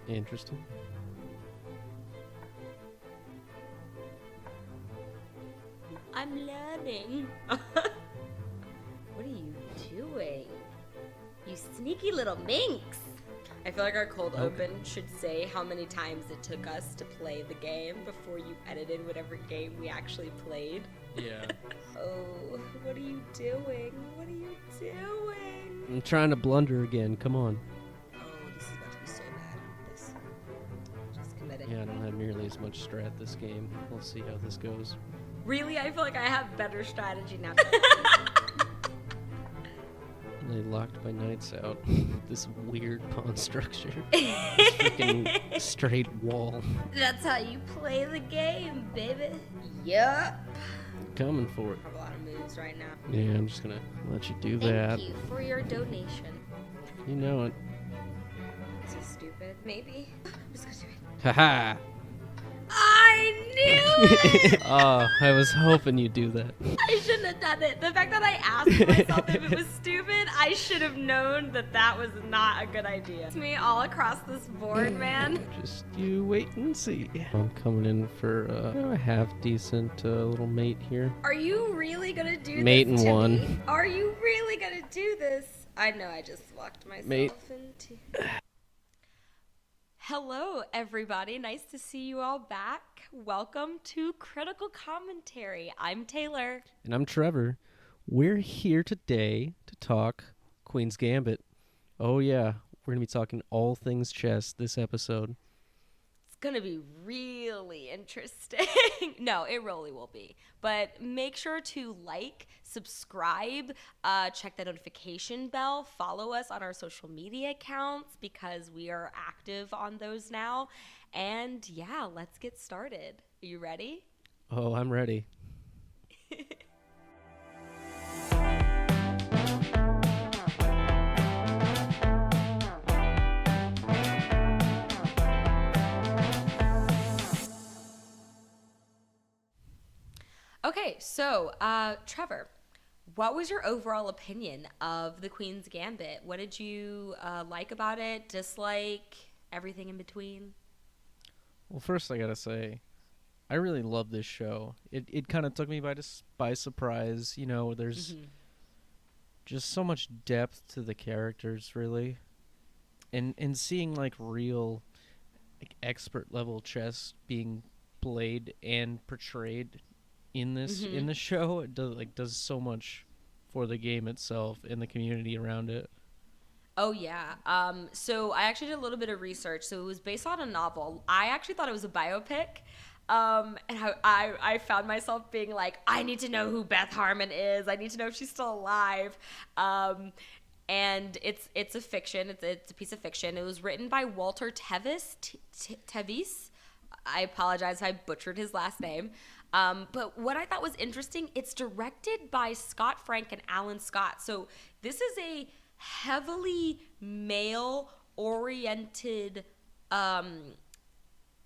Interesting. I'm learning. What are you doing? You sneaky little minx. I feel like our cold open should say how many times it took us to play the game before you edited whatever game we actually played. Yeah. Oh, what are you doing? What are you doing? I'm trying to blunder again. Come on. Oh, this is about to be so bad. This. Just commit it. Yeah, I don't have nearly as much strat this game. We'll see how this goes. Really? I feel like I have better strategy now. They locked my knights out. This weird pawn structure. This freaking straight wall. That's how you play the game, baby. Yup. Coming for it. I have a lot of moves right now. Yeah, I'm just gonna let you do that. Thank you for your donation. You know it. Is this stupid? Maybe. I'm just gonna do it. Haha! I knew it! I was hoping you'd do that. I shouldn't have done it. The fact that I asked myself if it was stupid, I should have known that that was not a good idea. It's me all across this board, man. Just you wait and see. I'm coming in for a half-decent little mate here. Are you really gonna do Mate this and to one. me? Are you really gonna do this? I know I just locked myself Mate. into... Hello, everybody. Nice to see you all back. Welcome to Critical Commentary. I'm Taylor. And I'm Trevor. We're here today to talk Queen's Gambit. Oh yeah, we're going to be talking all things chess this episode. It's going to be really interesting. No, it really will be. But make sure to like, subscribe, check the notification bell, follow us on our social media accounts because we are active on those now. And yeah, let's get started. Are you ready? Oh, I'm ready. Okay, so Trevor, what was your overall opinion of the Queen's Gambit? What did you like about it, dislike, everything in between? Well, first I got to say, I really love this show. It kind of took me by surprise. You know, there's just so much depth to the characters, really. And seeing, like, real like, expert-level chess being played and portrayed in this in the show, it does so much for the game itself and the community around it. Oh yeah. So I actually did a little bit of research. So it was based on a novel. I actually thought it was a biopic. And I found myself being like, I need to know who Beth Harmon is. I need to know if she's still alive. And it's a fiction. It's a piece of fiction. It was written by Walter Tevis. Tevis. I apologize if I butchered his last name. But what I thought was interesting, it's directed by Scott Frank and Alan Scott. So this is a heavily male-oriented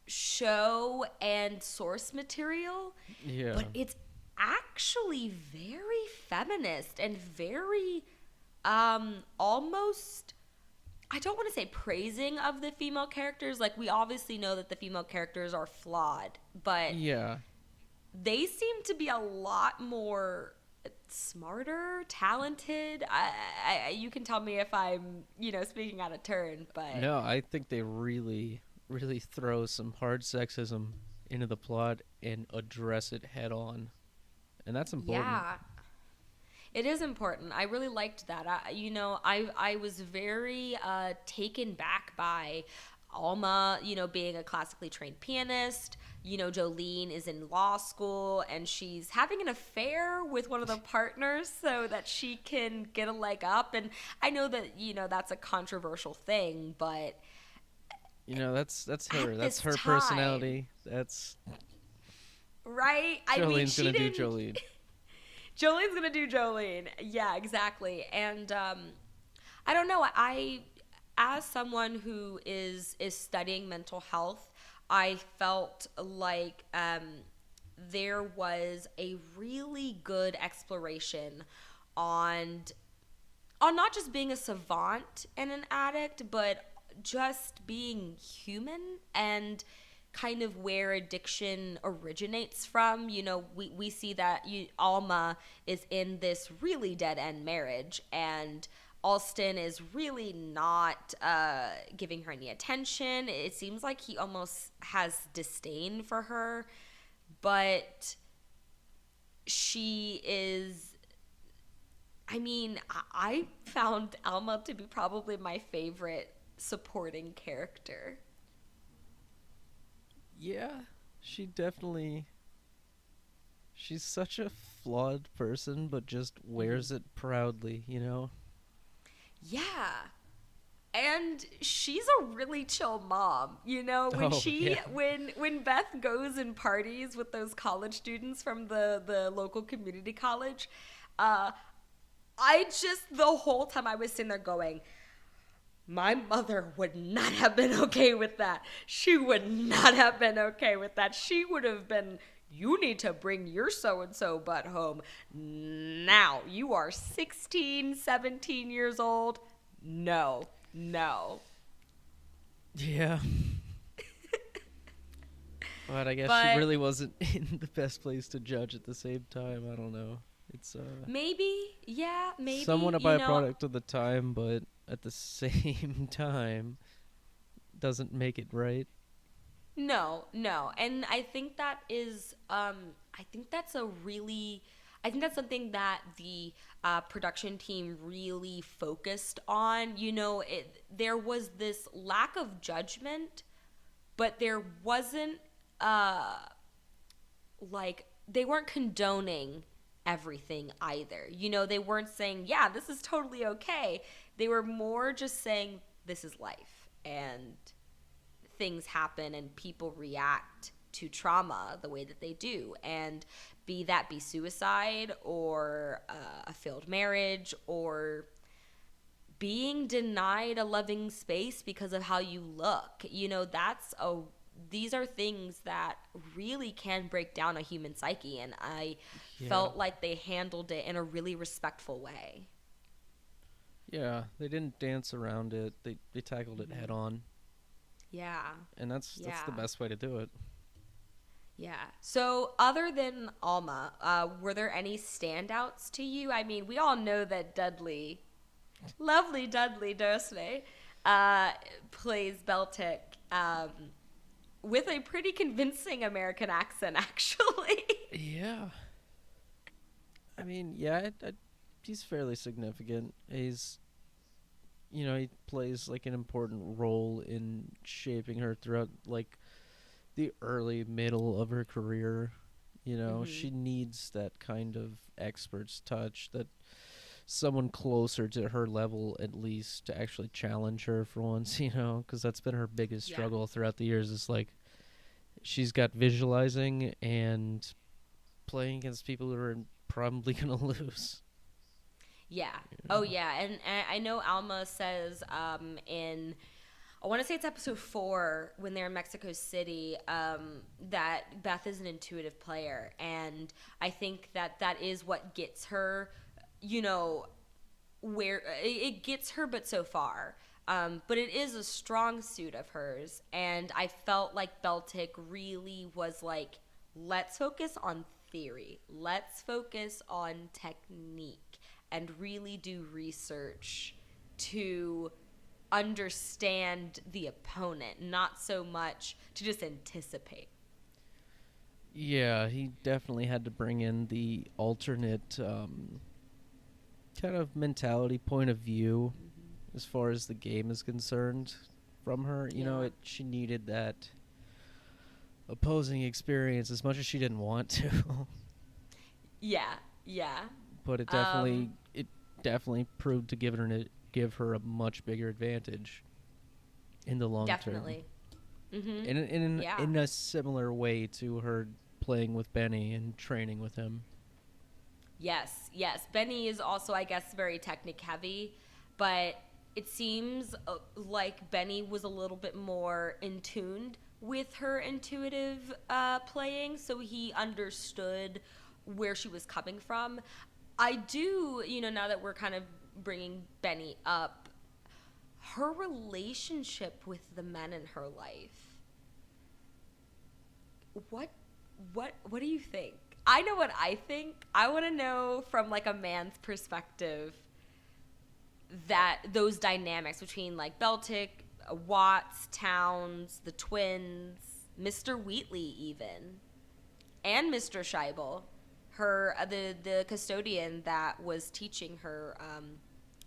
show and source material. Yeah. But it's actually very feminist and very almost... I don't want to say praising of the female characters. Like, we obviously know that the female characters are flawed, but Yeah. they seem to be a lot more smarter, talented. You can tell me if I'm, speaking out of turn, but... No, I think they really, really throw some hard sexism into the plot and address it head on. And that's important. Yeah. It is important. I really liked that. I was very taken back by Alma, being a classically trained pianist. Jolene is in law school and she's having an affair with one of the partners so that she can get a leg up. And I know that, that's a controversial thing, but... That's her. That's her time, personality. That's... Right? Jolene's gonna do Jolene. Jolene's gonna do Jolene. Yeah, exactly. And I don't know. As someone who is studying mental health, I felt like there was a really good exploration on not just being a savant and an addict, but just being human and kind of where addiction originates from. You know, we see that Alma is in this really dead end marriage, and Alston is really not giving her any attention. It seems like he almost has disdain for her, but she is. I mean, I found Alma to be probably my favorite supporting character. Yeah, she definitely. She's such a flawed person, but just wears it proudly, you know? Yeah. And she's a really chill mom, you know. When Beth goes and parties with those college students from the local community college, I just, the whole time I was sitting there going, my mother would not have been okay with that. She would not have been okay with that. She would have been, you need to bring your so-and-so butt home. Now, you are 16, 17 years old. No. Yeah. But I guess she really wasn't in the best place to judge at the same time. I don't know. It's maybe somewhat a byproduct of the time, but at the same time doesn't make it right. No, and I think that is I think that's something that the production team really focused on. You know, there was this lack of judgment, but there wasn't like, they weren't condoning everything either. You know, they weren't saying, yeah, this is totally okay. They were more just saying, this is life, and things happen and people react to trauma the way that they do, and be suicide or a failed marriage or being denied a loving space because of how you look. You know, these are things that really can break down a human psyche, and I felt like they handled it in a really respectful way. Yeah, they didn't dance around it. They tackled it head on. Yeah. And that's the best way to do it. Yeah. So other than Alma, were there any standouts to you? I mean, we all know that lovely Dudley Dursley, plays Beltic, with a pretty convincing American accent, actually. Yeah. I mean, he's fairly significant. He's, he plays like an important role in shaping her throughout like the early middle of her career. She needs that kind of expert's touch, that someone closer to her level at least to actually challenge her for once, because that's been her biggest struggle throughout the years. Is like she's got visualizing and playing against people who are probably going to lose. Yeah. Oh, yeah. And I know Alma says in, I want to say it's episode 4, when they're in Mexico City, that Beth is an intuitive player. And I think that is what gets her, where it gets her, but so far. But it is a strong suit of hers. And I felt like Beltic really was like, let's focus on theory. Let's focus on technique and really do research to understand the opponent, not so much to just anticipate. Yeah, he definitely had to bring in the alternate kind of mentality, point of view, as far as the game is concerned from her. She needed that opposing experience as much as she didn't want to. Yeah. But it definitely proved to give her a much bigger advantage in the long term. Definitely. Mm-hmm. In a similar way to her playing with Benny and training with him. Yes. Benny is also, I guess, very technique heavy, but it seems like Benny was a little bit more in tune with her intuitive playing, so he understood where she was coming from. I do, now that we're kind of bringing Benny up, her relationship with the men in her life. What do you think? I know what I think. I want to know from like a man's perspective that those dynamics between like Beltic, Watts, Towns, the twins, Mr. Wheatley even, and Mr. Scheibel, her the custodian that was teaching her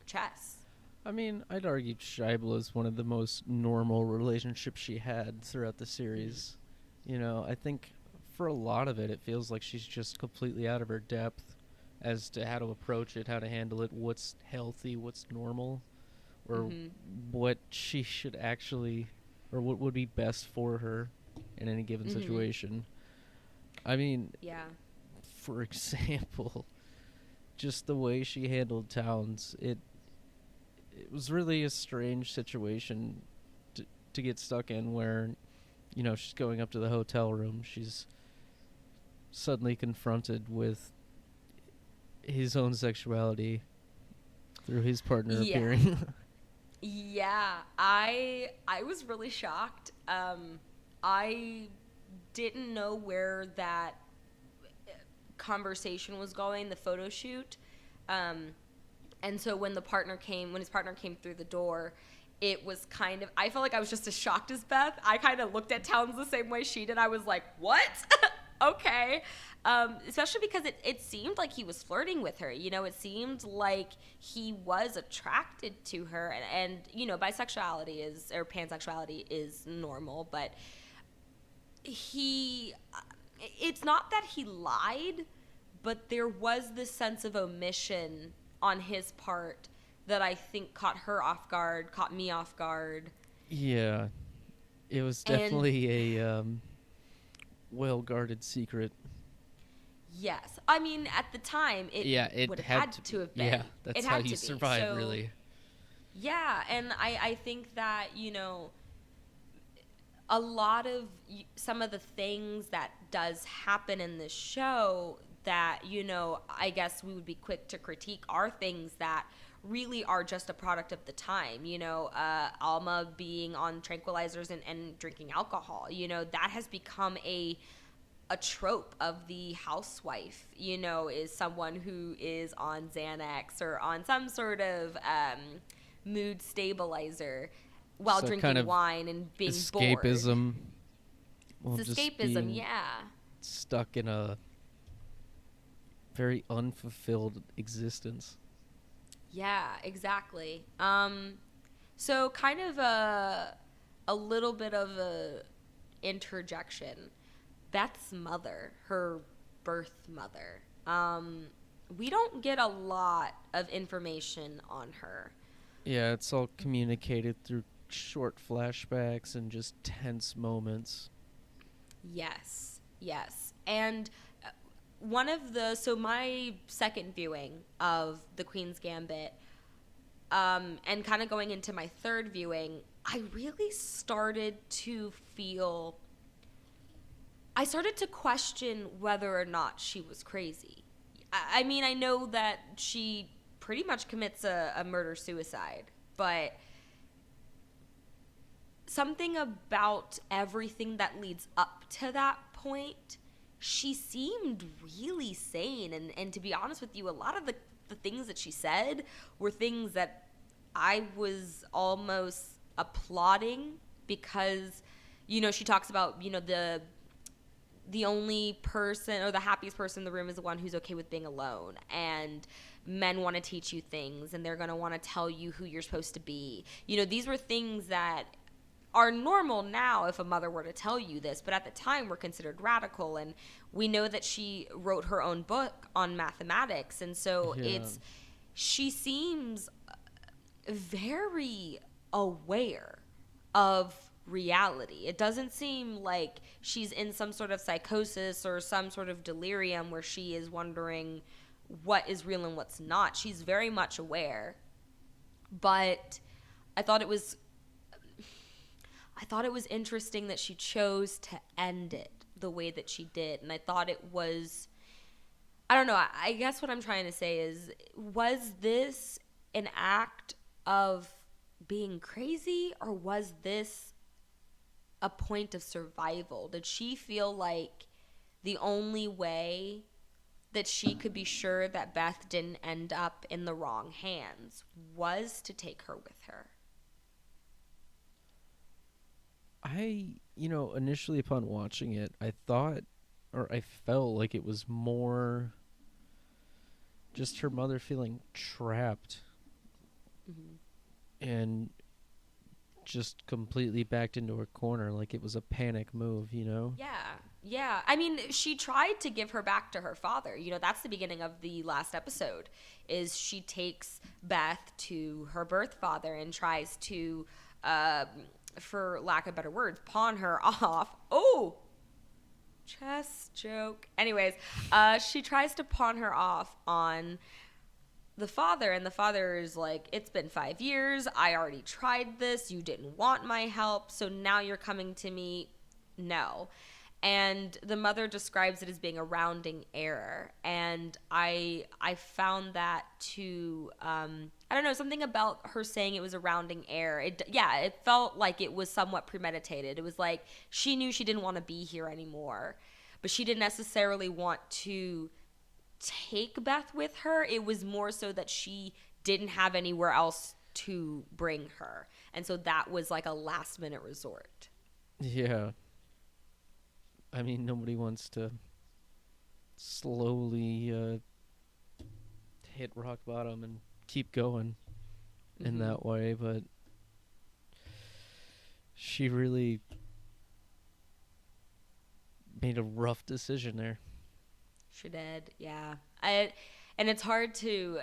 chess. I mean, I'd argue Scheibel is one of the most normal relationships she had throughout the series. You know, I think for a lot of it, it feels like she's just completely out of her depth as to how to approach it, how to handle it, what's healthy, what's normal, or what she should actually, or what would be best for her in any given situation. I mean, for example, just the way she handled Towns, it was really a strange situation to get stuck in where, you know, she's going up to the hotel room. She's suddenly confronted with his own sexuality through his partner appearing. Yeah, I was really shocked. I didn't know where that conversation was going, the photo shoot. And so when his partner came through the door, it was kind of, I felt like I was just as shocked as Beth. I kind of looked at Towns the same way she did. I was like, what? Okay. Especially because it seemed like he was flirting with her. You know, it seemed like he was attracted to her. And you know, bisexuality or pansexuality is normal, but it's not that he lied, but there was this sense of omission on his part that I think caught her off guard, caught me off guard. Yeah. It was definitely a well-guarded secret. Yes. I mean, at the time, it would have had to have been. Yeah, that's how you survive, really. Yeah, and I think that, you know, a lot of some of the things that does happen in this show that, you know, I guess we would be quick to critique are things that really are just a product of the time. You know, Alma being on tranquilizers and drinking alcohol, you know, that has become a trope of the housewife, you know, is someone who is on Xanax or on some sort of mood stabilizer while drinking kind of wine and being escapism. Bored. It's escapism, yeah. Stuck in a very unfulfilled existence. Yeah, exactly. So kind of a little bit of a interjection. Beth's mother, her birth mother, we don't get a lot of information on her. Yeah, it's all communicated through short flashbacks and just tense moments. Yes. And my second viewing of The Queen's Gambit, and kind of going into my third viewing, I really started to question whether or not she was crazy. I mean, I know that she pretty much commits a murder-suicide, but something about everything that leads up to that point, she seemed really sane. And to be honest with you, a lot of the things that she said were things that I was almost applauding because, you know, she talks about, you know, the only person or the happiest person in the room is the one who's okay with being alone. And men want to teach you things and they're going to want to tell you who you're supposed to be. You know, these were things that are normal now if a mother were to tell you this, but at the time were considered radical. And we know that she wrote her own book on mathematics. And so she seems very aware of reality. It doesn't seem like she's in some sort of psychosis or some sort of delirium where she is wondering what is real and what's not. She's very much aware. But I thought it was interesting that she chose to end it the way that she did. And I thought it was, I don't know, I guess what I'm trying to say is, was this an act of being crazy, or was this a point of survival? Did she feel like the only way that she could be sure that Beth didn't end up in the wrong hands was to take her with her? Initially upon watching it, I thought, or I felt like it was more just her mother feeling trapped and just completely backed into her corner, like it was a panic move, you know? Yeah. I mean, she tried to give her back to her father. That's the beginning of the last episode, is she takes Beth to her birth father and tries to, for lack of better words, pawn her off. Oh, chess joke. Anyways, she tries to pawn her off on the father, and the father is like, it's been 5 years. I already tried this. You didn't want my help. So now you're coming to me. No. And the mother describes it as being a rounding error. And I found that to, I don't know, something about her saying it was a rounding error. It felt like it was somewhat premeditated. It was like she knew she didn't want to be here anymore, but she didn't necessarily want to take Beth with her. It was more so that she didn't have anywhere else to bring her. And so that was like a last minute resort. Yeah. I mean, nobody wants to slowly hit rock bottom and keep going in that way, but she really made a rough decision there. She did, yeah. And it's hard to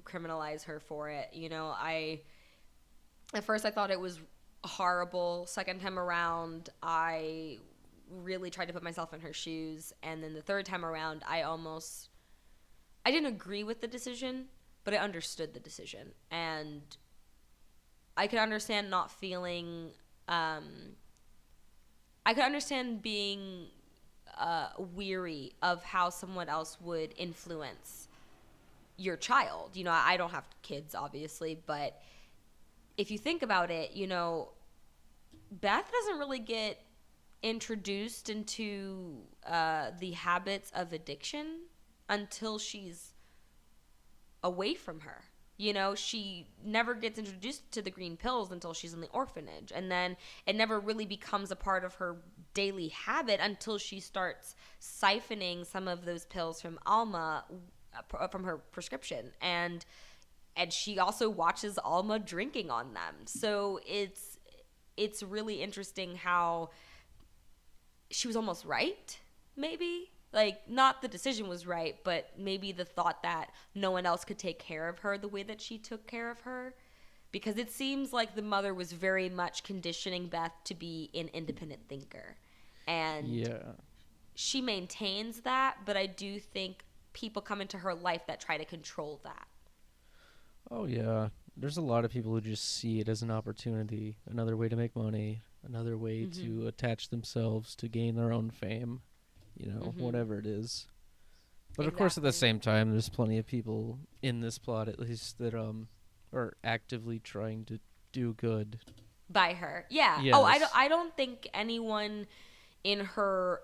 criminalize her for it. At first I thought it was horrible. Second time around, I really tried to put myself in her shoes, and then the third time around, I didn't agree with the decision, but I understood the decision, and I could understand not feeling. I could understand being weary of how someone else would influence your child. I don't have kids, obviously, but if you think about it, Beth doesn't really get introduced into the habits of addiction until she's away from her. She never gets introduced to the green pills until she's in the orphanage. And then it never really becomes a part of her daily habit until she starts siphoning some of those pills from Alma, from her prescription. And she also watches Alma drinking on them. So it's really interesting how she was almost right, maybe. Like, not the decision was right, but maybe the thought that no one else could take care of her the way that she took care of her. Because it seems like the mother was very much conditioning Beth to be an independent thinker. And she maintains that, but I do think people come into her life that try to control that. Oh, yeah. There's a lot of people who just see it as an opportunity, another way to make money, another way to attach themselves to gain their own fame. Whatever it is. But of course, at the same time, there's plenty of people in this plot, at least, that are actively trying to do good by her. Yeah. Yes. Oh, I don't think anyone in her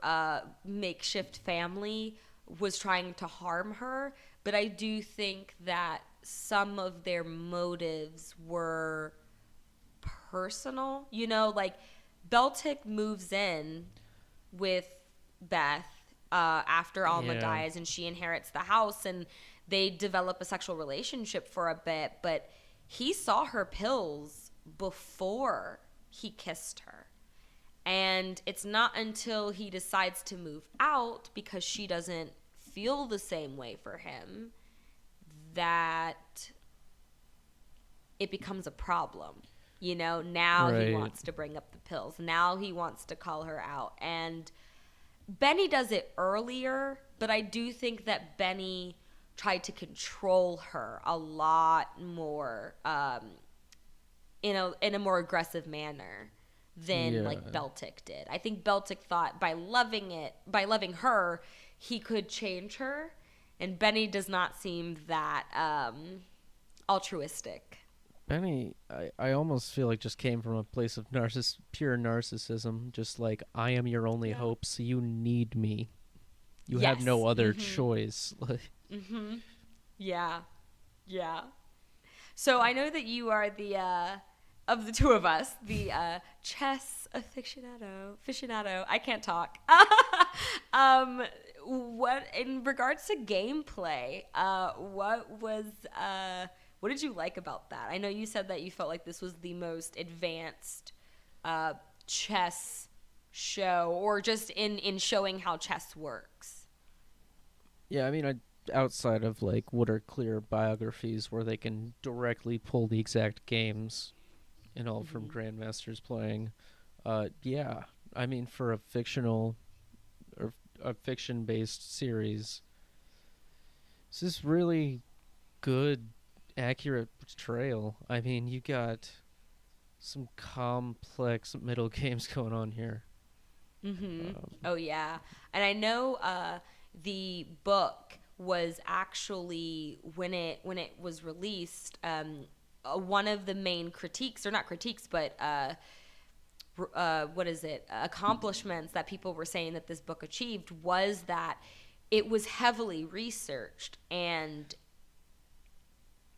makeshift family was trying to harm her, but I do think that some of their motives were personal. Like Beltic moves in with Beth after Alma dies, and she inherits the house, and they develop a sexual relationship for a bit, but he saw her pills before he kissed her. And it's not until he decides to move out because she doesn't feel the same way for him that it becomes a problem. Now he wants to bring up the pills. Now he wants to call her out. And Benny does it earlier, but I do think that Benny tried to control her a lot more in a more aggressive manner than like Beltic did. I think Beltic thought by loving her, he could change her, and Benny does not seem that altruistic. Benny, I almost feel like just came from a place of pure narcissism. Just like, I am your only Yeah. hope, so you need me. You have no Yes. other choice. Like, Yeah. Yeah. So I know that you are the of the two of us, the chess aficionado. I can't talk. um, what in regards to gameplay? What did you like about that? I know you said that you felt like this was the most advanced uh, chess show, or just in showing how chess works. yeah, I mean, outside of like what are clear biographies where they can directly pull the exact games and all from grandmasters playing, yeah, I mean, for a fictional or a fiction-based series, this is really good, accurate portrayal. I mean, you got some complex middle games going on here. Oh yeah, and I know the book was actually when it was released. One of the main critiques, or not critiques, but what is it? Accomplishments that people were saying that this book achieved was that it was heavily researched and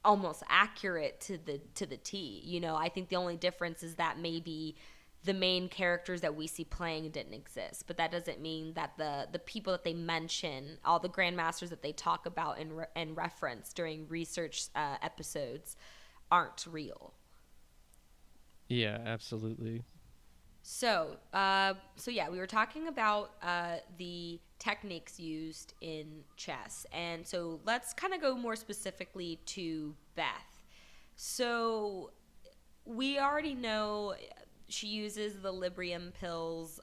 almost accurate to the T. You know, I think the only difference is that maybe the main characters that we see playing didn't exist, but that doesn't mean that the people that they mention, all the grandmasters that they talk about and reference during research episodes, aren't real. Yeah, absolutely. So yeah, we were talking about the techniques used in chess, and so let's kind of go more specifically to Beth. So we already know she uses the Librium pills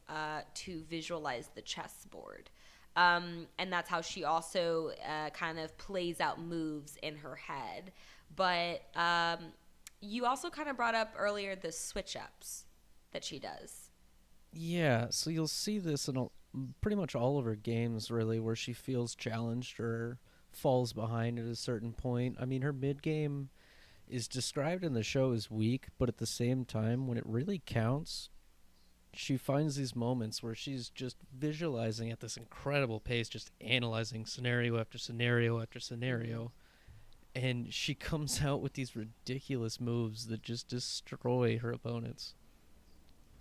to visualize the chessboard. And that's how she also kind of plays out moves in her head. But you also kind of brought up earlier the switch ups that she does. Yeah, so you'll see this in pretty much all of her games, really, where she feels challenged or falls behind at a certain point. I mean, her mid game is described in the show as weak, but at the same time, when it really counts, she finds these moments where she's just visualizing at this incredible pace, just analyzing scenario after scenario after scenario. And she comes out with these ridiculous moves that just destroy her opponents.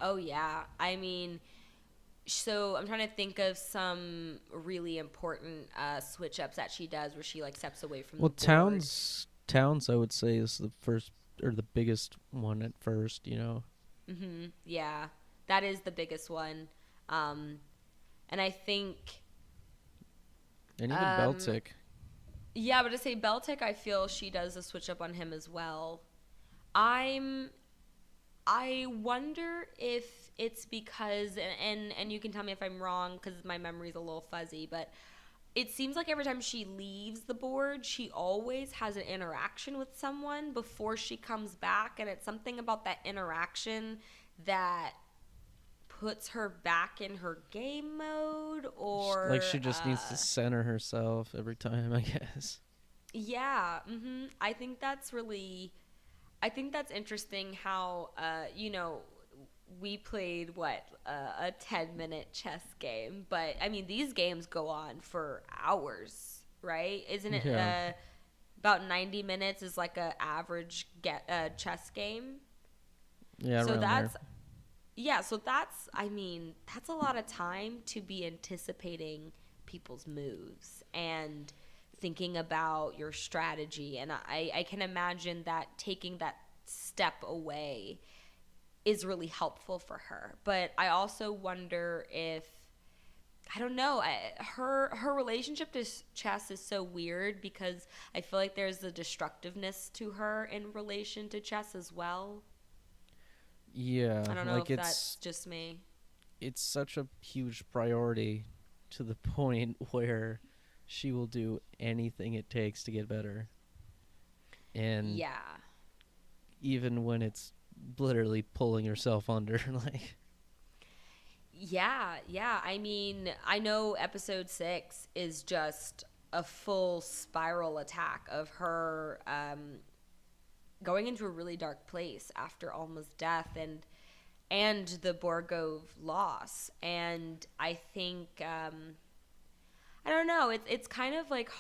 Oh yeah, I mean, so I'm trying to think of some really important switch ups that she does where she like steps away from Well, the board. Towns, I would say, is the first or the biggest one at first. Yeah, that is the biggest one. Um, and I think, And even um, Beltic. yeah, but to say Beltic, I feel she does a switch up on him as well. I'm I wonder if it's because, and you can tell me if I'm wrong because my memory's a little fuzzy, but it seems like every time she leaves the board, she always has an interaction with someone before she comes back, and it's something about that interaction that puts her back in her game mode, Like or she just needs to center herself every time, I guess. yeah, I think that's really, I think that's interesting how, we played a 10-minute chess game, but I mean, these games go on for hours, right? Isn't it Yeah. about 90 minutes is like a average chess game? Yeah, So around there. that's, yeah, so that's, I mean, that's a lot of time to be anticipating people's moves and thinking about your strategy. And I can imagine that taking that step away is really helpful for her. But I also wonder if, I don't know, her relationship to chess is so weird because I feel like there's a destructiveness to her in relation to chess as well. Yeah, I don't know like if that's just me. it's such a huge priority to the point where she will do anything it takes to get better. And Yeah. even when it's literally pulling herself under, like, Yeah, yeah. I mean, I know episode 6 is just a full spiral attack of her going into a really dark place after Alma's death and the Borgov loss. And I think I don't know, it's kind of like it's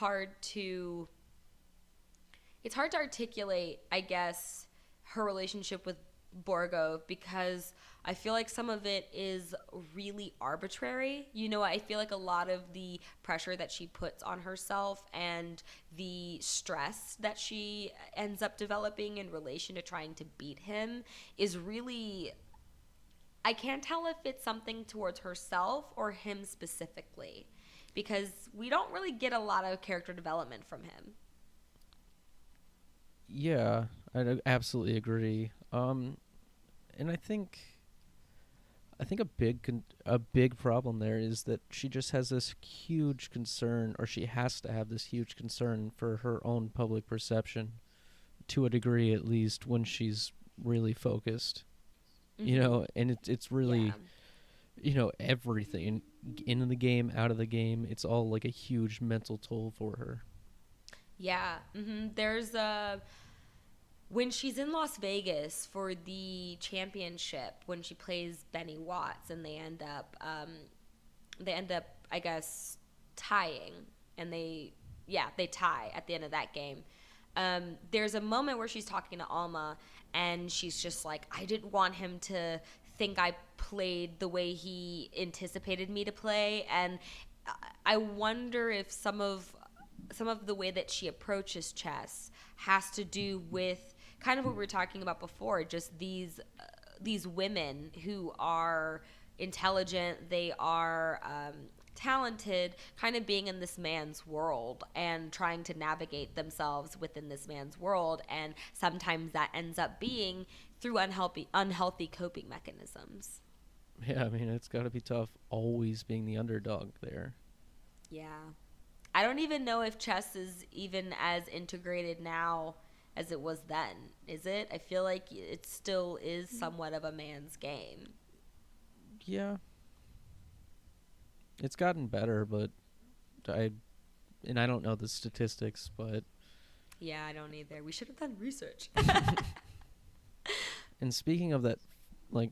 hard to articulate, I guess, her relationship with Borgov, because I feel like some of it is really arbitrary. You know, I feel like a lot of the pressure that she puts on herself and the stress that she ends up developing in relation to trying to beat him is really, I can't tell if it's something towards herself or him specifically, because we don't really get a lot of character development from him. Yeah, absolutely agree. And I think a big problem there is that she just has this huge concern, or she has to have this huge concern for her own public perception, to a degree at least, when she's really focused. You know, and it's really, Yeah. you know, everything in the game, out of the game. It's all like a huge mental toll for her. Yeah. There's when she's in Las Vegas for the championship, when she plays Benny Watts, and they end up, I guess, tying, and they tie at the end of that game. There's a moment where she's talking to Alma, and she's just like, I didn't want him to think I played the way he anticipated me to play. And I wonder if some of the way that she approaches chess has to do with kind of what we were talking about before, just these women who are intelligent, they are talented, kind of being in this man's world and trying to navigate themselves within this man's world, and sometimes that ends up being through unhealthy coping mechanisms. Yeah, I mean, it's got to be tough always being the underdog there. Yeah. I don't even know if chess is even as integrated now as it was then. Is it? I feel like it still is somewhat of a man's game. Yeah. It's gotten better, but I don't know the statistics, but Yeah, I don't either. We should have done research. and speaking of that, like,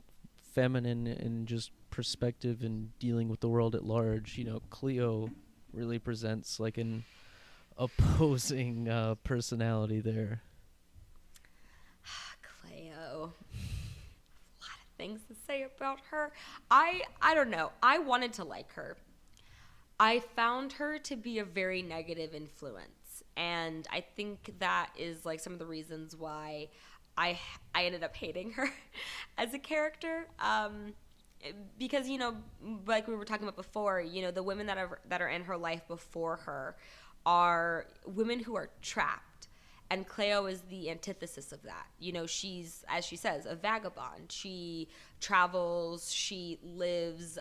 feminine and just perspective and dealing with the world at large, you know, Cleo really presents like an opposing personality there. Cleo. A lot of things to say about her. I don't know. I wanted to like her. I found her to be a very negative influence, and I think that is like some of the reasons why I ended up hating her as a character. Because, you know, like we were talking about before, you know, the women that are in her life before her are women who are trapped, and Cleo is the antithesis of that. You know, she's, as she says, a vagabond. She travels, she lives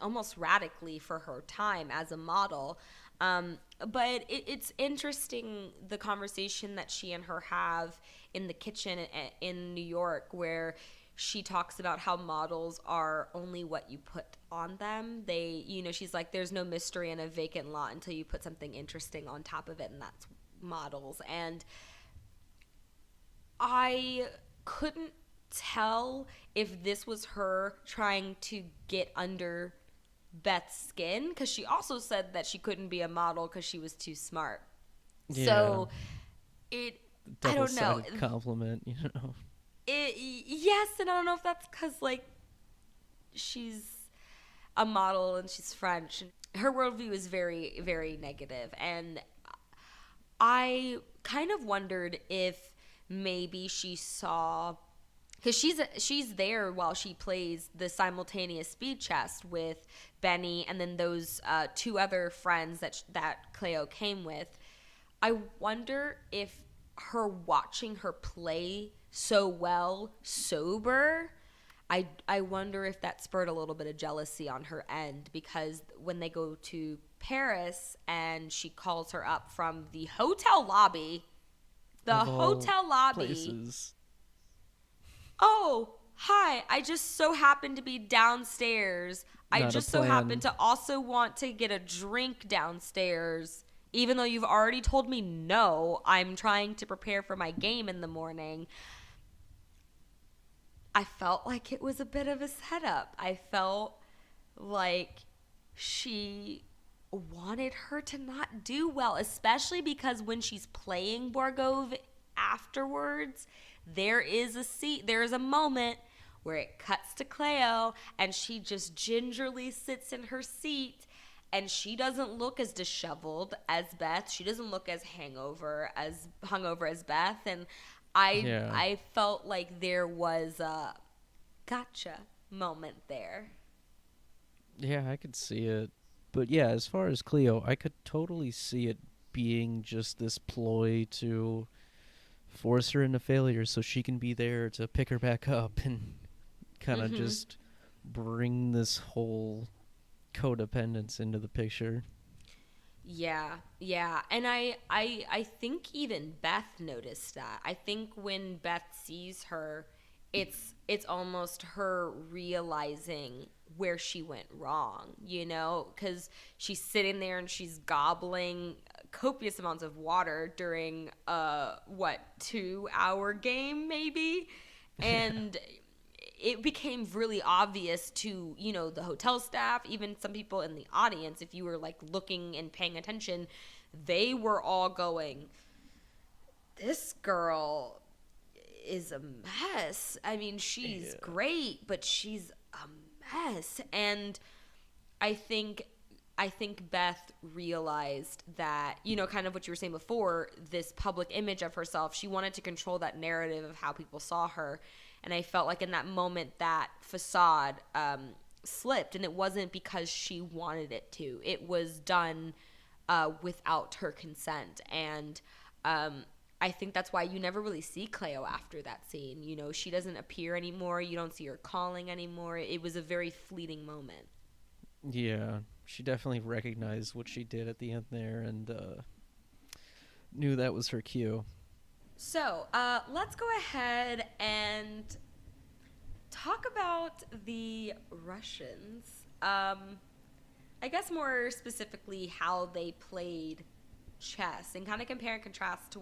almost radically for her time as a model. But it's interesting, the conversation that she and her have in the kitchen in New York, where she talks about how models are only what you put on them. They, you know, she's like, there's no mystery in a vacant lot until you put something interesting on top of it, and that's models. And I couldn't tell if this was her trying to get under Beth's skin, because she also said that she couldn't be a model because she was too smart. Yeah. So I don't know. Double-sided compliment, you know. Yes, and I don't know if that's because, like, she's a model and she's French. Her worldview is very, very negative, and I kind of wondered if maybe she saw, because she's there while she plays the simultaneous speed chess with Benny and then those two other friends that Cleo came with. I wonder if her watching her play so well sober, I wonder if that spurred a little bit of jealousy on her end, because when they go to Paris and she calls her up from the hotel lobby, Places. Oh, hi, I just so happened to be downstairs. I Not a just so plan. happened to also want to get a drink downstairs even though you've already told me no, I'm trying to prepare for my game in the morning. I felt like it was a bit of a setup. I felt like she wanted her to not do well, especially because when she's playing Borgove afterwards, there is a moment where it cuts to Cleo and she just gingerly sits in her seat, and she doesn't look as disheveled as Beth. She doesn't look as hungover as Beth, and Yeah. I felt like there was a gotcha moment there. Yeah, I could see it. But yeah, as far as Cleo, I could totally see it being just this ploy to force her into failure so she can be there to pick her back up and kind of just bring this whole codependence into the picture. Yeah, and I think even Beth noticed that. I think when Beth sees her, it's almost her realizing where she went wrong, because she's sitting there and she's gobbling copious amounts of water during a 2-hour game maybe, and it became really obvious to the hotel staff, even some people in the audience. If you were like looking and paying attention, they were all going, this girl is a mess. I mean, she's great, but she's a mess. And I think Beth realized that, kind of what you were saying before, this public image of herself, she wanted to control that narrative of how people saw her. And I felt like in that moment that facade slipped, and it wasn't because she wanted it to. It was done without her consent. And I think that's why you never really see Cleo after that scene. She doesn't appear anymore. You don't see her calling anymore. It was a very fleeting moment. Yeah, she definitely recognized what she did at the end there and knew that was her cue. So let's go ahead and talk about the Russians. I guess more specifically how they played chess and kind of compare and contrast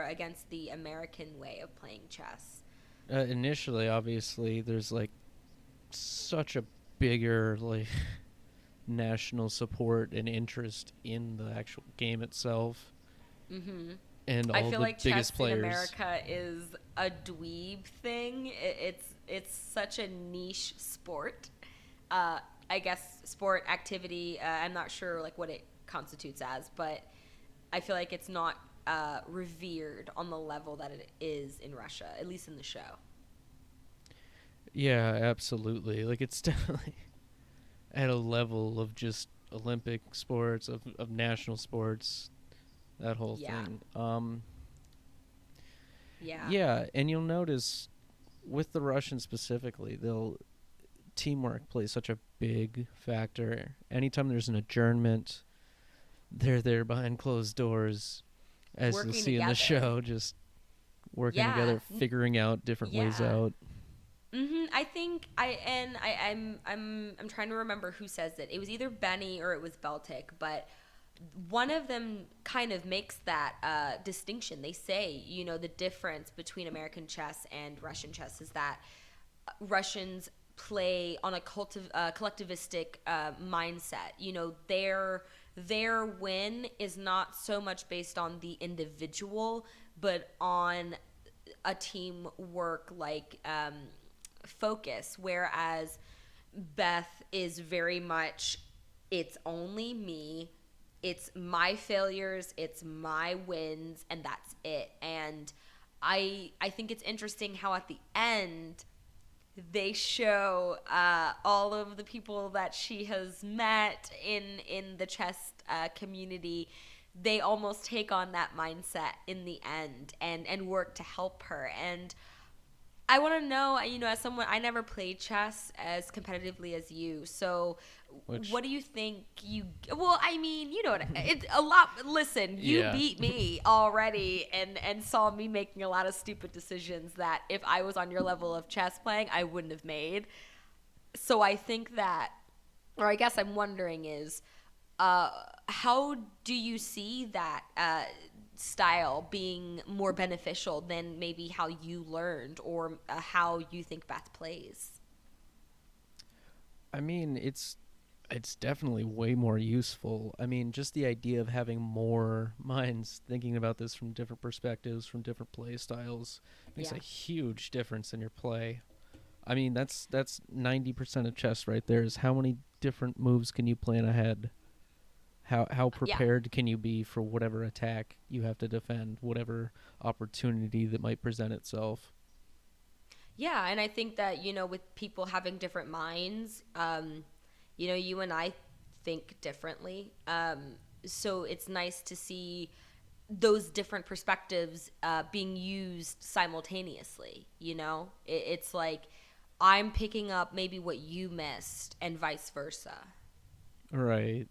against the American way of playing chess. Initially, obviously, there's like such a bigger like national support and interest in the actual game itself. Mm-hmm. And all I feel the like biggest chess players. in America is a dweeb thing. It's such a niche sport. I guess sport activity. I'm not sure like what it constitutes as, but I feel like it's not revered on the level that it is in Russia, at least in the show. Yeah, absolutely. Like it's definitely at a level of just Olympic sports, of national sports, that whole thing. Yeah, and you'll notice with the Russians specifically, teamwork plays such a big factor. Anytime there's an adjournment, they're there behind closed doors, as Working you'll see in the together. show, just working together, figuring out different ways out. I think I'm trying to remember who says it. It was either Benny or it was Beltic, but one of them kind of makes that distinction. They say, the difference between American chess and Russian chess is that Russians play on a collectivistic mindset. Their win is not so much based on the individual, but on a teamwork focus, whereas Beth is very much, it's only me, it's my failures, it's my wins, and that's it. And I think it's interesting how at the end they show all of the people that she has met in the chess community. They almost take on that mindset in the end and work to help her. And I want to know, as someone, I never played chess as competitively as you. So what do you think well, I mean, it's a lot. Listen, you beat me already and saw me making a lot of stupid decisions that if I was on your level of chess playing, I wouldn't have made. So I think that, or I guess I'm wondering is, how do you see that style being more beneficial than maybe how you learned or how you think Beth plays? I mean, it's definitely way more useful. I mean, just the idea of having more minds thinking about this from different perspectives, from different play styles, makes Yeah. a huge difference in your play. I mean, that's 90% of chess right there. Is how many different moves can you plan ahead? How Yeah. prepared can you be for whatever attack you have to defend, whatever opportunity that might present itself? Yeah, and I think that, with people having different minds, you and I think differently. So it's nice to see those different perspectives being used simultaneously. It's like I'm picking up maybe what you missed, and vice versa. Right.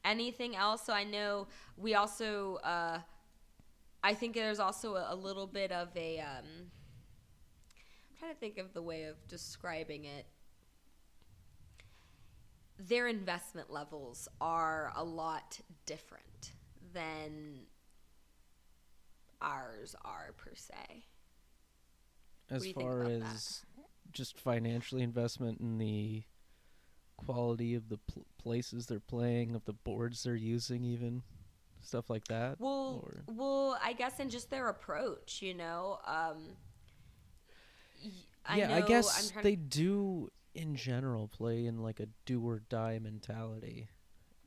Anything else? So I know we also, I think there's also a little bit of I'm trying to think of the way of describing it. Their investment levels are a lot different than ours are, per se. What As do you think far about that? as just financially investment in the quality of the places they're playing, of the boards they're using, even stuff like that, or I guess in just their approach, I yeah, I know I'm guess trying to. they do in general play in like a do or die mentality,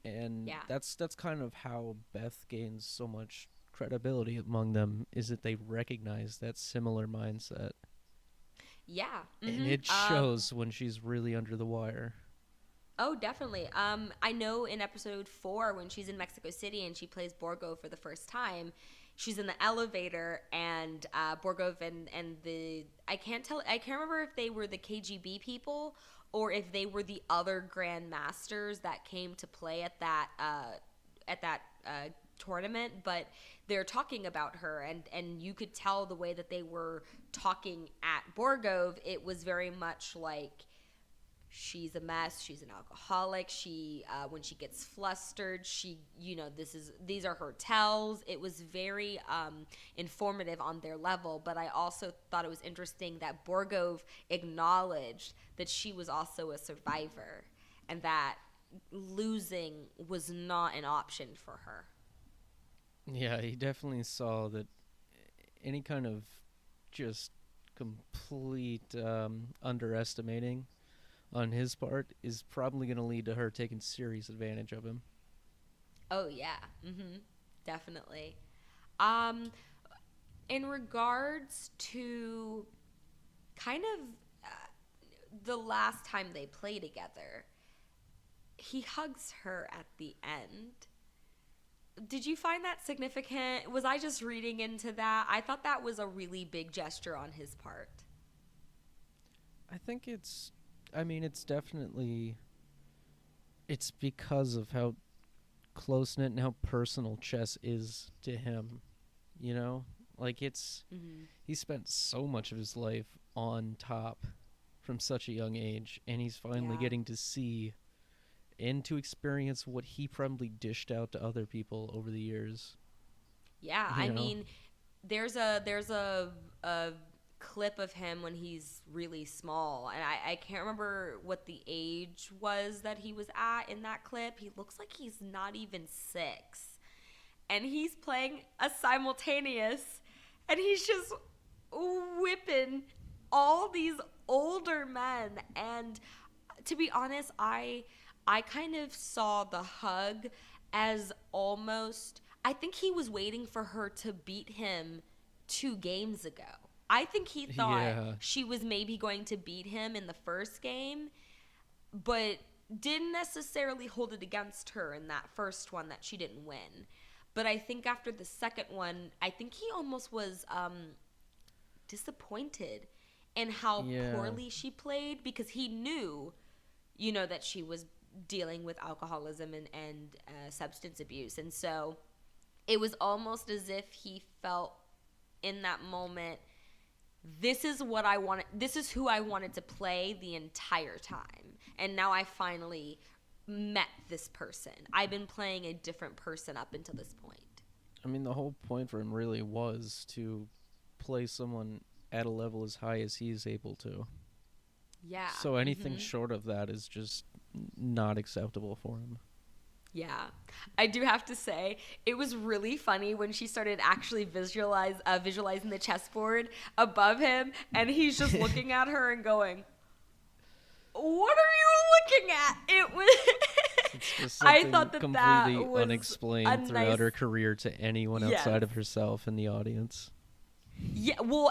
and Yeah. that's kind of how Beth gains so much credibility among them, is that they recognize that similar mindset, Yeah. and it shows when she's really under the wire. Oh, definitely. I know in episode 4 when she's in Mexico City and she plays Borgo for the first time, she's in the elevator and Borgo and the I can't remember if they were the KGB people or if they were the other Grand Masters that came to play at that tournament, but they're talking about her and you could tell the way that they were talking at Borgov, it was very much like she's a mess, she's an alcoholic, she when she gets flustered, she these are her tells. It was very informative on their level, but I also thought it was interesting that Borgov acknowledged that she was also a survivor and that losing was not an option for her. Yeah, he definitely saw that any kind of just complete underestimating on his part is probably going to lead to her taking serious advantage of him. Oh yeah. Definitely. um in regards to kind of the last time they play together, he hugs her at the end. Did you find that significant? Was I just reading into that? I thought that was a really big gesture on his part. I think I mean, it's definitely, it's because of how close knit and how personal chess is to him. You know, like Mm-hmm. he spent so much of his life on top from such a young age, and he's finally Yeah. getting to see and to experience what he probably dished out to other people over the years. Yeah, You I know, mean, there's a clip of him when he's really small, and I can't remember what the age was that he was at in that clip. He looks like he's not even 6, and he's playing a simultaneous, and he's just whipping all these older men. And to be honest, I kind of saw the hug as almost, I think he was waiting for her to beat him 2 games ago. I think he thought yeah, she was maybe going to beat him in the first game, but didn't necessarily hold it against her in that first one that she didn't win. But I think after the second one, I think he almost was disappointed in how yeah, poorly she played because he knew, that she was dealing with alcoholism and substance abuse. And so it was almost as if he felt in that moment, this is what I wanted, this is who I wanted to play the entire time. And now I finally met this person. I've been playing a different person up until this point. I mean, the whole point for him really was to play someone at a level as high as he's able to. Yeah. So anything short of that is just not acceptable for him. Yeah. I do have to say, it was really funny when she started actually visualizing the chessboard above him, and he's just looking at her and going, "What are you looking at?" It was... It's just I something thought that completely was unexplained throughout her career to anyone outside of herself and the audience. Yeah, well,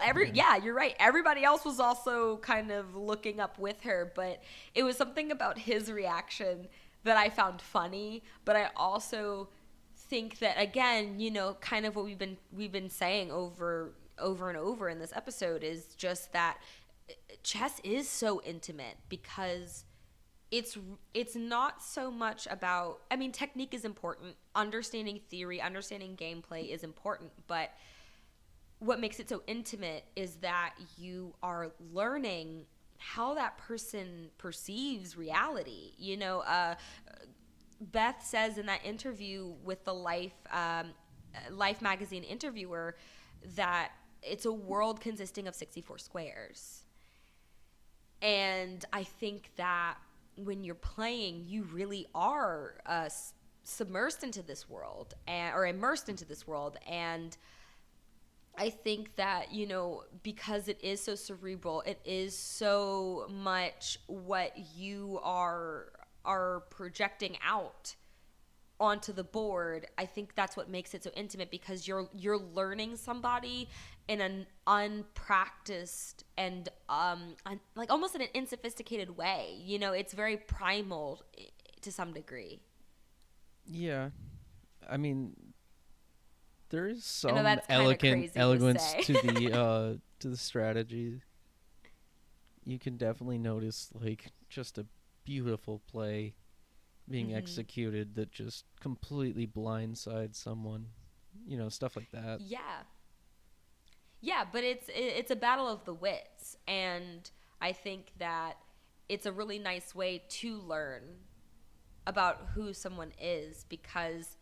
you're right. Everybody else was also kind of looking up with her, but it was something about his reaction that I found funny. But I also think that, again, you know, kind of what we've been saying over and over in this episode is just that chess is so intimate because it's not so much about, I mean, technique is important, understanding theory, understanding gameplay is important, but what makes it so intimate is that you are learning how that person perceives reality. You know, Beth says in that interview with the Life magazine interviewer that it's a world consisting of 64 squares. And I think that when you're playing, you really are submersed into this world or immersed into this world. And I think that, you know, because it is so cerebral, it is so much what you are projecting out onto the board. I think that's what makes it so intimate because you're learning somebody in an unpracticed and like almost in an unsophisticated way. You know, it's very primal to some degree. Yeah, I mean, there is some elegance to the strategy. You can definitely notice like just a beautiful play being executed that just completely blindsides someone. You know, stuff like that. Yeah, but it's a battle of the wits, and I think that it's a really nice way to learn about who someone is because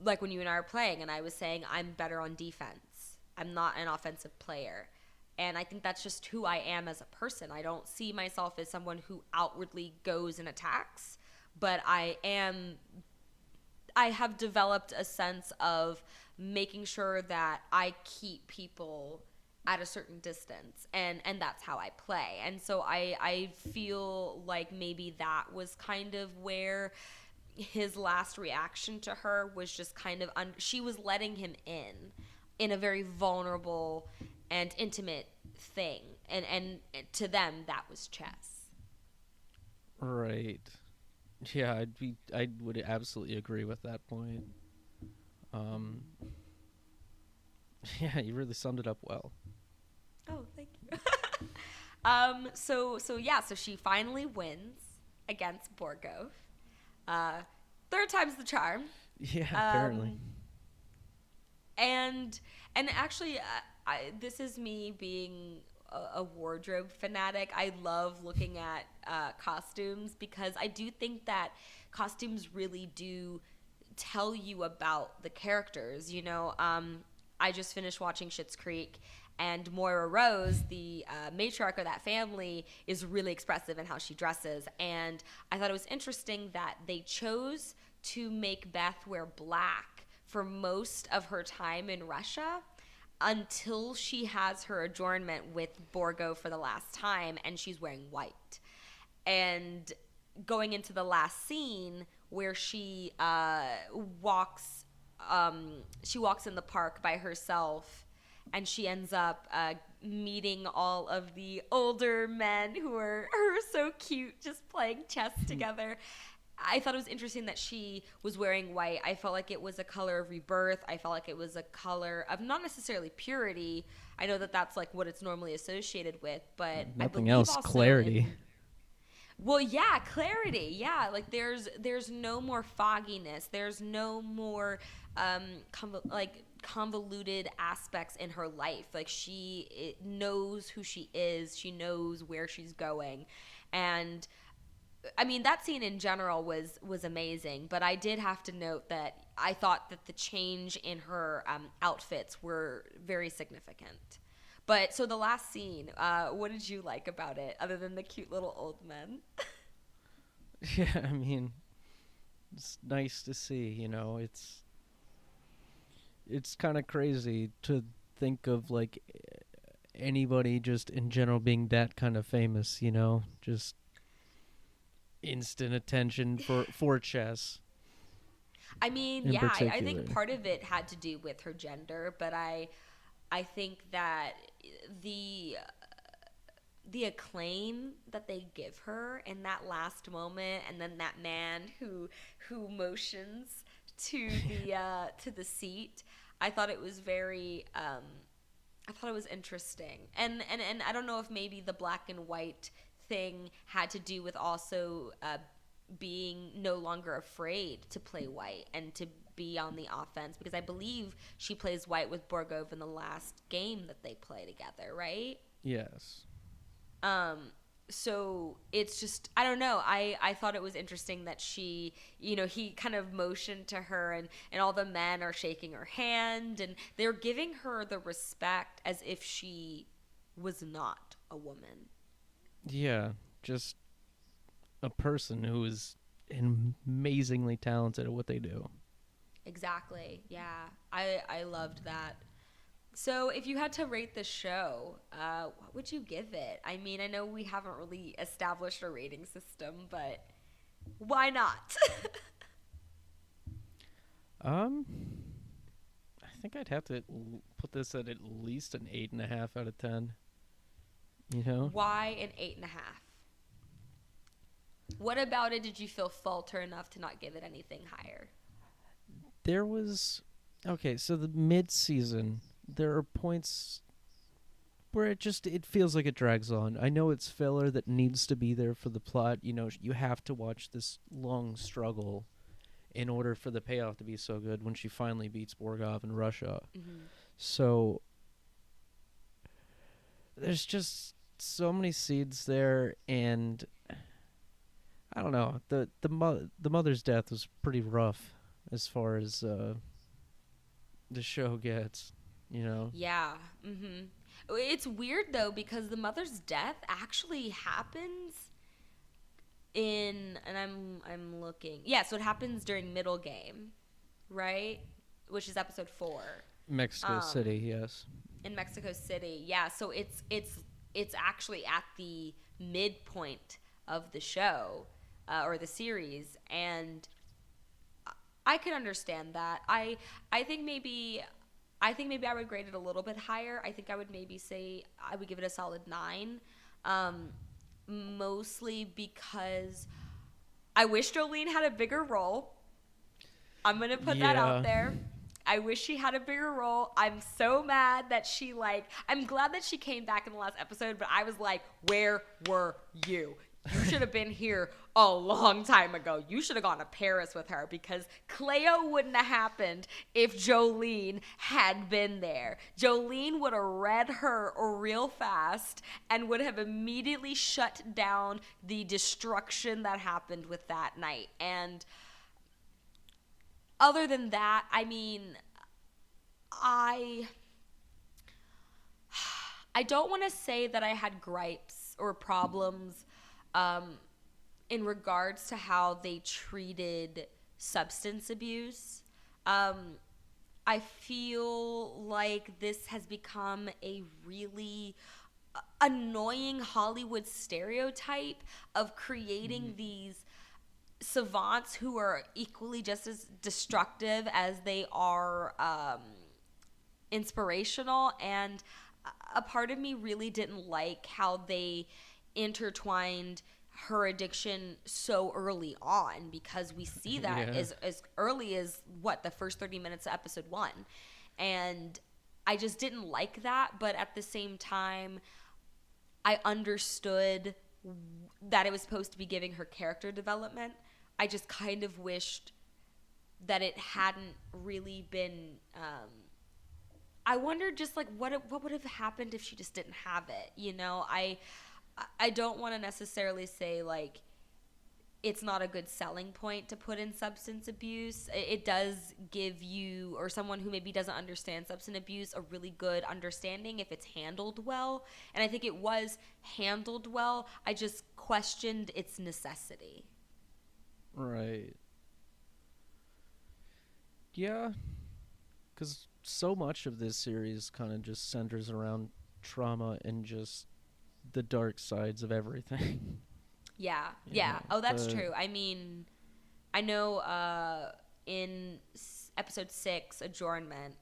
like when you and I were playing and I was saying I'm better on defense. I'm not an offensive player. And I think that's just who I am as a person. I don't see myself as someone who outwardly goes and attacks, but I have developed a sense of making sure that I keep people at a certain distance, and that's how I play. And so I feel like maybe that was kind of where his last reaction to her was just kind of she was letting him in a very vulnerable and intimate thing, and to them that was chess. Right. Yeah, I would absolutely agree with that point. Yeah, you really summed it up well. Oh, thank you. So she finally wins against Borgov. Third time's the charm. Yeah, apparently. And actually, this is me being a wardrobe fanatic. I love looking at costumes because I do think that costumes really do tell you about the characters. You know, I just finished watching Schitt's Creek, and Moira Rose, the matriarch of that family, is really expressive in how she dresses. And I thought it was interesting that they chose to make Beth wear black for most of her time in Russia until she has her adjournment with Borgo for the last time, and she's wearing white. And going into the last scene where she walks in the park by herself, and she ends up meeting all of the older men who are so cute, just playing chess together. I thought it was interesting that she was wearing white. I felt like it was a color of rebirth. I felt like it was a color of not necessarily purity. I know that that's like what it's normally associated with, but nothing else, clarity. Well, yeah, clarity. Yeah, like there's no more fogginess. There's no more convoluted aspects in her life. Like she knows who she is. She knows where she's going, and I mean, that scene in general was amazing, but I did have to note that I thought that the change in her outfits were very significant. But so the last scene, what did you like about it, other than the cute little old men? Yeah, I mean, it's nice to see. It's kind of crazy to think of like anybody just in general being that kind of famous. Just instant attention for chess I mean, in yeah, I particular. think part of it had to do with her gender, but I think that the the acclaim that they give her in that last moment, and then that man who motions to the seat. I thought it was very I thought it was interesting, and I don't know if maybe the black and white thing had to do with also being no longer afraid to play white and to be on the offense, because I believe she plays white with Borgov in the last game that they play together, right? Yes. So it's just, I don't know, I thought it was interesting that she, he kind of motioned to her, and all the men are shaking her hand, and they're giving her the respect as if she was not a woman. Yeah, just a person who is amazingly talented at what they do. Exactly. Yeah. I loved that. So, if you had to rate the show, what would you give it? I mean, I know we haven't really established a rating system, but why not? Um, I think I'd have to put this at least an 8.5 out of 10. Why an 8.5? What about it did you feel falter enough to not give it anything higher? There was okay. So the mid-season, there are points where it feels like it drags on. I know it's filler that needs to be there for the plot. You have to watch this long struggle in order for the payoff to be so good when she finally beats Borgov in Russia. Mm-hmm. So there's just so many seeds there, and I don't know. The mother's death was pretty rough as far as the show gets. Yeah. Mm-hmm. It's weird though, because the mother's death actually happens and I'm looking. Yeah, so it happens during middle game, right? Which is episode 4. Mexico City, yes. In Mexico City. Yeah, so it's actually at the midpoint of the show or the series, and I can understand that. I think maybe I would grade it a little bit higher. I think I would maybe say I would give it a solid 9. Mostly because I wish Jolene had a bigger role. I'm going to put that out there. I wish she had a bigger role. I'm so mad that I'm glad that she came back in the last episode, but I was like, where were you? You should have been here a long time ago. You should have gone to Paris with her, because Cleo wouldn't have happened if Jolene had been there. Jolene would have read her real fast and would have immediately shut down the destruction that happened with that night. And other than that, I mean, I don't want to say that I had gripes or problems in regards to how they treated substance abuse. I feel like this has become a really annoying Hollywood stereotype of creating these savants who are equally just as destructive as they are inspirational. And a part of me really didn't like how they intertwined her addiction so early on, because we see that as early as the first 30 minutes of episode 1. And I just didn't like that, but at the same time I understood that it was supposed to be giving her character development. I just kind of wished that it hadn't really been I wondered just like what would have happened if she just didn't have it. I don't want to necessarily say like it's not a good selling point to put in substance abuse. It does give you, or someone who maybe doesn't understand substance abuse, a really good understanding if it's handled well. And I think it was handled well. I just questioned its necessity. Right. Yeah, because so much of this series kind of just centers around trauma and just the dark sides of everything. Yeah, You yeah. know, Oh, that's the true. I mean, I know in episode 6, Adjournment,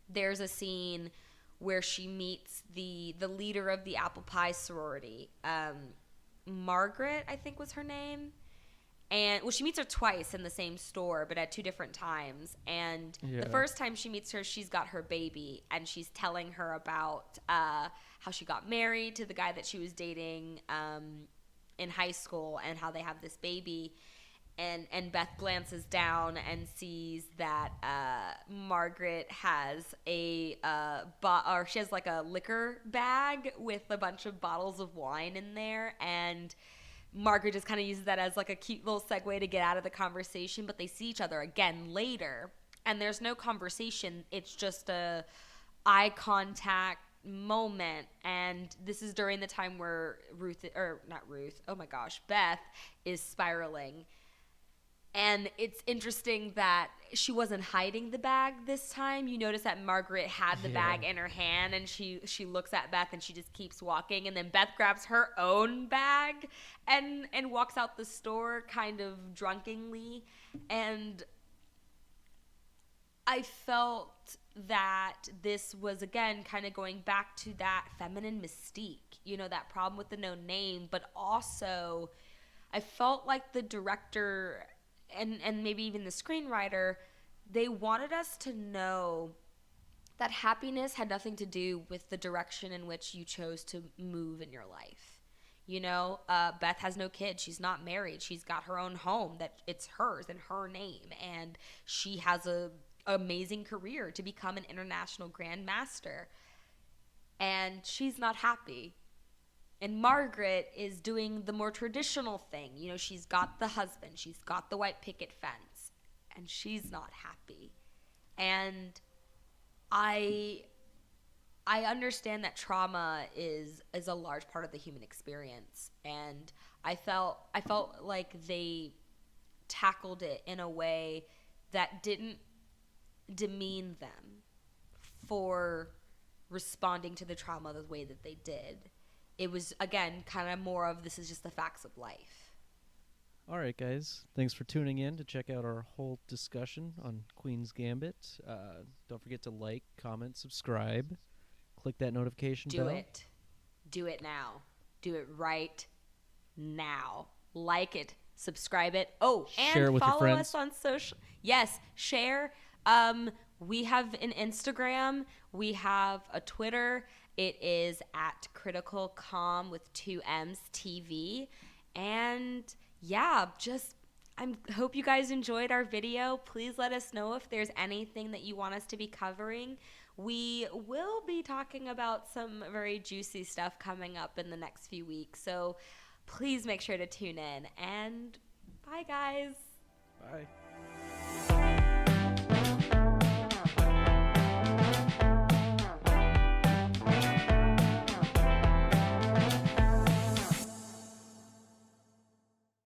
there's a scene where she meets the leader of the apple pie sorority. Margaret, I think was her name. And well, she meets her twice in the same store, but at 2 different times. And the Yeah. first time she meets her, she's got her baby, and she's telling her about how she got married to the guy that she was dating in high school, and how they have this baby. And Beth glances down and sees that Margaret has or she has like a liquor bag with a bunch of bottles of wine in there, and Margaret just kind of uses that as like a cute little segue to get out of the conversation. But they see each other again later, and there's no conversation. It's just a eye contact moment. And this is during the time where Beth is spiraling. And it's interesting that she wasn't hiding the bag this time. You notice that Margaret had the bag in her hand, and she looks at Beth, and she just keeps walking. And then Beth grabs her own bag and walks out the store kind of drunkenly. And I felt that this was, again, kind of going back to that feminine mystique, you know, that problem with the no name. But also, I felt like the director and maybe even the screenwriter, they wanted us to know that happiness had nothing to do with the direction in which you chose to move in your life. You know, Beth has no kids. She's not married. She's got her own home that it's hers in her name. And she has a amazing career to become an international grandmaster. And she's not happy. And Margaret is doing the more traditional thing. You know, she's got the husband, she's got the white picket fence, and she's not happy. And I understand that trauma is a large part of the human experience, and I felt like they tackled it in a way that didn't demean them for responding to the trauma the way that they did. It was, again, kind of more of, this is just the facts of life. All right, guys. Thanks for tuning in to check out our whole discussion on Queen's Gambit. Don't forget to like, comment, subscribe. Click that notification bell. Do it. Do it now. Do it right now. Like it. Subscribe it. Oh, and Share it with your follow friends. us on social. Yes, share. We have an Instagram. We have a Twitter. It is at Critical Com with 2 M's TV. And yeah, I hope you guys enjoyed our video. Please let us know if there's anything that you want us to be covering. We will be talking about some very juicy stuff coming up in the next few weeks. So please make sure to tune in. And bye, guys. Bye.